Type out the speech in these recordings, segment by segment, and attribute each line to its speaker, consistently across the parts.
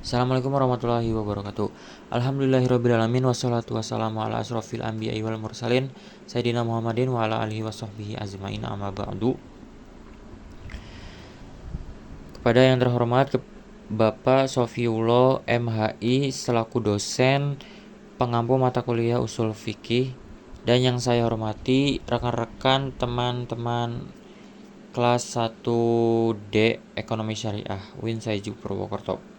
Speaker 1: Assalamualaikum warahmatullahi wabarakatuh. Alhamdulillahirrabbilalamin. Wassalatu wassalamu ala asrofil anbiya'i wal mursalin Sayyidina Muhammadin wa ala alihi wassohbihi azmain amma ba'du. Kepada yang terhormat Bapak Sofiullah MHI selaku dosen pengampu mata kuliah usul fikih, dan yang saya hormati rekan-rekan teman-teman kelas 1D Ekonomi Syariah UIN Saiju Purwokerto.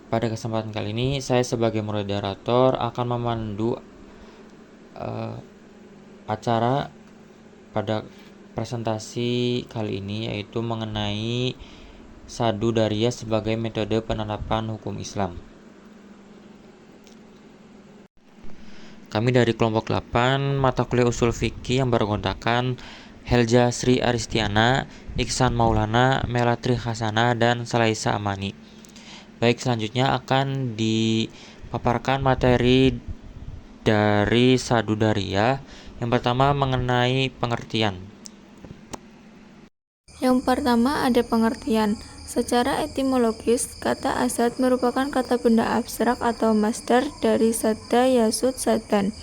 Speaker 1: Pada kesempatan kali ini saya sebagai moderator akan memandu acara pada presentasi kali ini, yaitu mengenai Sadu Daria sebagai metode penerapan hukum Islam. Kami dari kelompok 8 mata kuliah usul fikih yang beranggotakan Helja Sri Aristiana, Iksan Maulana, Melatri Hasana, dan Salaisa Amani. Baik, selanjutnya akan dipaparkan materi dari Sadu Daria. Yang pertama mengenai pengertian.
Speaker 2: Yang pertama ada pengertian. Secara etimologis, kata asad merupakan kata benda abstrak atau masdar dari sadda yasud sadan.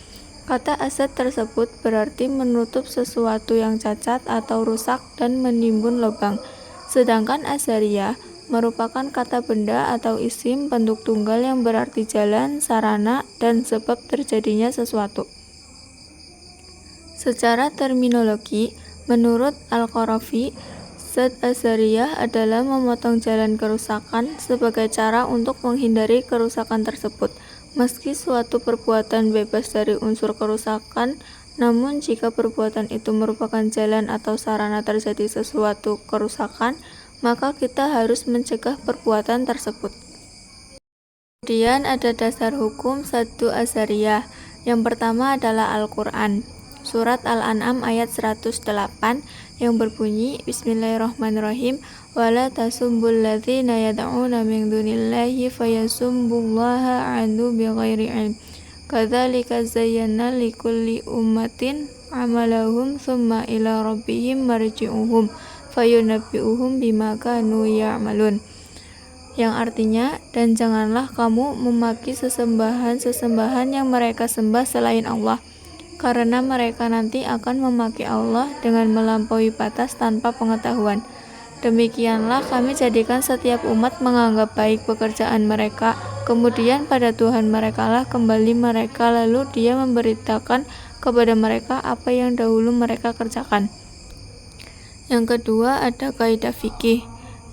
Speaker 2: Kata asad tersebut berarti menutup sesuatu yang cacat atau rusak dan menimbun lubang. Sedangkan asariyah merupakan kata benda atau isim bentuk tunggal yang berarti jalan, sarana, dan sebab terjadinya sesuatu. Secara terminologi, menurut Al-Qarafi, zat asariyah adalah memotong jalan kerusakan sebagai cara untuk menghindari kerusakan tersebut. Meski suatu perbuatan bebas dari unsur kerusakan, namun jika perbuatan itu merupakan jalan atau sarana terjadi sesuatu kerusakan, maka kita harus mencegah perbuatan tersebut. Kemudian ada dasar hukum Sadu Asariyah. Yang pertama adalah Al-Quran. Surat Al-An'am ayat 108 yang berbunyi, Bismillahirrahmanirrahim, wala tasubbul ladzina yad'una min dunillahi fayasubbullaha adu bighairi ilm. Kadzalika zayyana likulli ummatin amalahum tsumma ila rabbihim marji'uhum fayunabbi'uhum bima kanu ya'malun. Yang artinya, dan janganlah kamu memaki sesembahan yang mereka sembah selain Allah, karena mereka nanti akan memaki Allah dengan melampaui batas tanpa pengetahuan. Demikianlah kami jadikan setiap umat menganggap baik pekerjaan mereka, kemudian pada Tuhan mereka lah kembali mereka, lalu Dia memberitakan kepada mereka apa yang dahulu mereka kerjakan. Yang kedua ada kaidah fikih,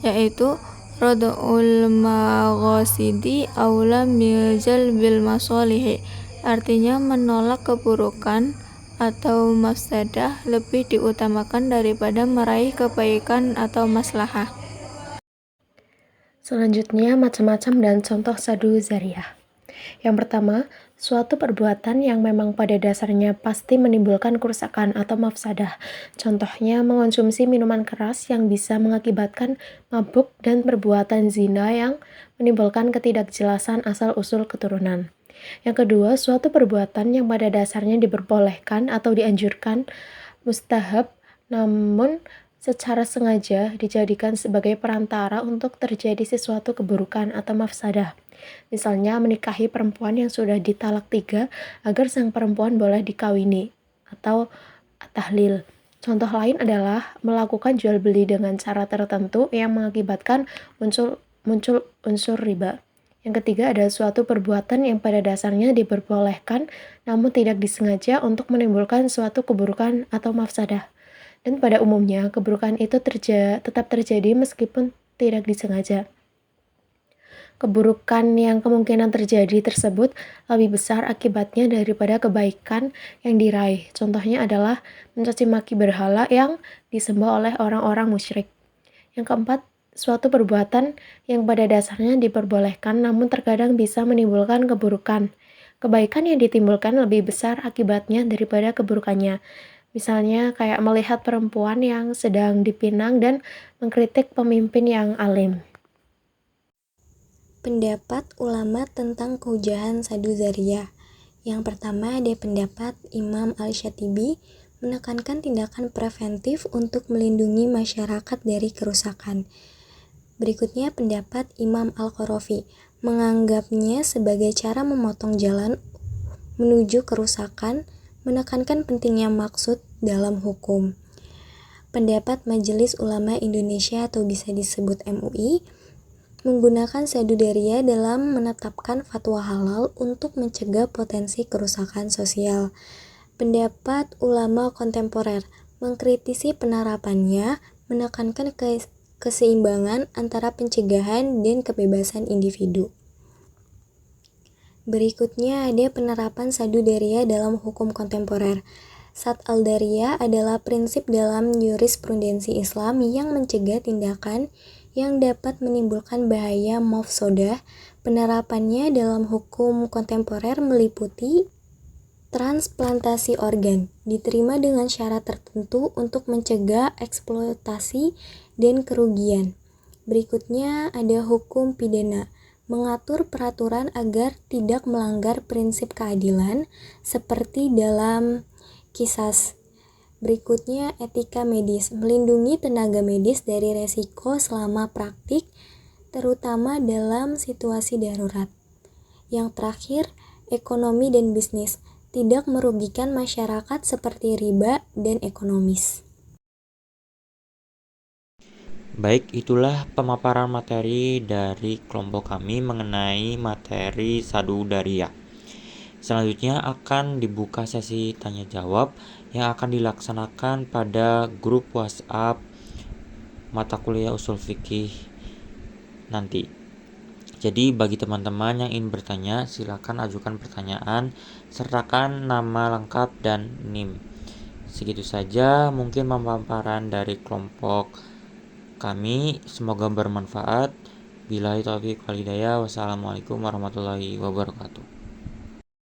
Speaker 2: yaitu Rad'ul maghasidi aula miljal bil masalihi. Artinya menolak keburukan atau mafsadah lebih diutamakan daripada meraih kebaikan atau maslahah.
Speaker 3: Selanjutnya macam-macam dan contoh Sadu Zariyah. Yang pertama, suatu perbuatan yang memang pada dasarnya pasti menimbulkan kerusakan atau mafsadah. Contohnya mengonsumsi minuman keras yang bisa mengakibatkan mabuk dan perbuatan zina yang menimbulkan ketidakjelasan asal-usul keturunan. Yang kedua, suatu perbuatan yang pada dasarnya diperbolehkan atau dianjurkan mustahab, namun secara sengaja dijadikan sebagai perantara untuk terjadi sesuatu keburukan atau mafsadah. Misalnya menikahi perempuan yang sudah ditalak 3 agar sang perempuan boleh dikawini atau tahlil. Contoh lain adalah melakukan jual beli dengan cara tertentu yang mengakibatkan muncul unsur riba. Yang ketiga adalah suatu perbuatan yang pada dasarnya diperbolehkan namun tidak disengaja untuk menimbulkan suatu keburukan atau mafsadah. Dan pada umumnya keburukan itu tetap terjadi meskipun tidak disengaja. Keburukan yang kemungkinan terjadi tersebut lebih besar akibatnya daripada kebaikan yang diraih. Contohnya adalah mencaci maki berhala yang disembah oleh orang-orang musyrik. Yang keempat, suatu perbuatan yang pada dasarnya diperbolehkan namun terkadang bisa menimbulkan keburukan. Kebaikan yang ditimbulkan lebih besar akibatnya daripada keburukannya. Misalnya kayak melihat perempuan yang sedang dipinang dan mengkritik pemimpin yang alim.
Speaker 4: Pendapat ulama tentang kehujahan Sadu Zariyah. Yang pertama ada pendapat Imam Al-Syatibi menekankan tindakan preventif untuk melindungi masyarakat dari kerusakan. Berikutnya pendapat Imam Al-Qarafi, menganggapnya sebagai cara memotong jalan menuju kerusakan, menekankan pentingnya maksud dalam hukum. Pendapat Majelis Ulama Indonesia atau bisa disebut MUI, menggunakan sadu daria dalam menetapkan fatwa halal untuk mencegah potensi kerusakan sosial. Pendapat ulama kontemporer, mengkritisi penerapannya, menekankan keseimbangan antara pencegahan dan kebebasan individu. Berikutnya ada penerapan sadu daria dalam hukum kontemporer. Sad al-daria adalah prinsip dalam jurisprudensi Islam yang mencegah tindakan yang dapat menimbulkan bahaya mafsadah. Penerapannya dalam hukum kontemporer meliputi transplantasi organ, diterima dengan syarat tertentu untuk mencegah eksploitasi dan kerugian. Berikutnya ada hukum pidana, mengatur peraturan agar tidak melanggar prinsip keadilan seperti dalam qisas. Berikutnya etika medis, melindungi tenaga medis dari resiko selama praktik, terutama dalam situasi darurat. Yang terakhir, ekonomi dan bisnis, tidak merugikan masyarakat seperti riba dan ekonomis.
Speaker 1: Baik, itulah pemaparan materi dari kelompok kami mengenai materi sadu daria. Selanjutnya akan dibuka sesi tanya jawab yang akan dilaksanakan pada grup WhatsApp mata kuliah usul fikih nanti. Jadi bagi teman-teman yang ingin bertanya, silakan ajukan pertanyaan, sertakan nama lengkap dan NIM. Segitu saja mungkin pemaparan dari kelompok kami, semoga bermanfaat. Billahi taufiq wal hidayah. Wassalamualaikum warahmatullahi wabarakatuh.